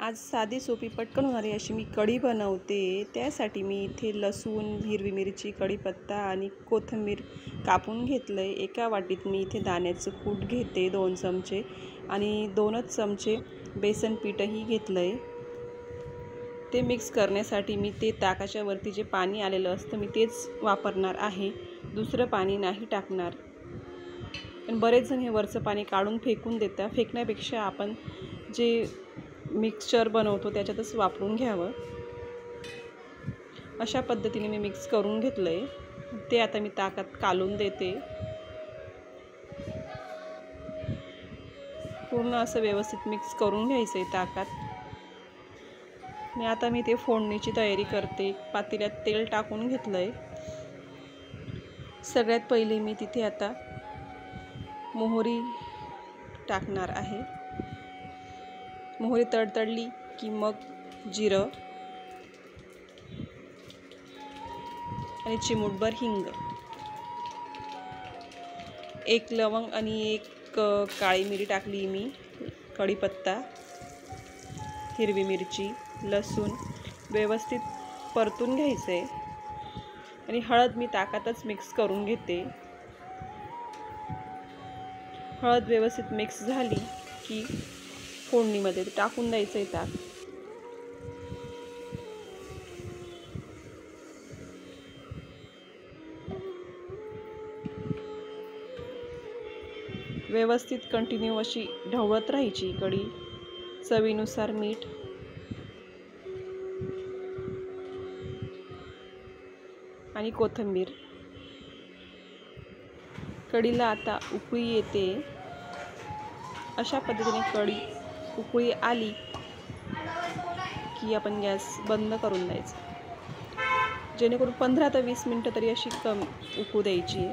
आज साधी सोपी पटकन होणारी अशी मी कढी बनवते। त्यासाठी मी इथे लसूण, हिरवी मिरची, कढीपत्ता आणि कोथिंबीर कापून घेतलं आहे। एका वाटीत मी इथे दाण्याचं कूट घेते 2 चमचे आणि 2च चमचे बेसन पीठही घेतलं आहे। ते मिक्स करण्यासाठी मी ते ताकाच्या वरती जे पाणी आलेलं असतं मी तेच वापरणार आहे, दुसरं पाणी नाही टाकणार। पण बरेच जण हे वरचं पाणी काढून फेकून देतात। फेकण्यापेक्षा आपण जे मिक्सचर बनवतो त्याच्यातच वापरून घ्यावं। अशा पद्धतीने मी मिक्स करून घेतलंय। ते आता मी ताकात कालवून देते। पूर्ण असं व्यवस्थित मिक्स करून घ्यायचंय ताकात। आता मी ते फोडणीची तयारी करते। पातेल्यात तेल टाकून घेतलंय। सगळ्यात पहिले मी तिथे आता मोहरी टाकणार आहे। मोहरी तडतडली की मग जिरं आणि चिमूटभर हिंग, 1 लवंग आणि 1 काळी मिरी टाकली मी, कढीपत्ता, हिरवी मिरची, लसूण व्यवस्थित परतून घ्यायचे आणि हळद मी ताकातच मिक्स करून घेते। हळद व्यवस्थित मिक्स झाली की फोडणीमध्ये टाकून द्यायचंय ताक। व्यवस्थित कंटिन्यू अशी ढवळत राहायची कढी। चवीनुसार मीठ आणि कोथिंबीर। कढीला आता उकळी येते। अशा पद्धतीने कढी उकळी आली की आपण गॅस बंद करून द्यायचा, जेणेकरून 15 ते 20 मिनिटं तरी अशी उकळू द्यायची।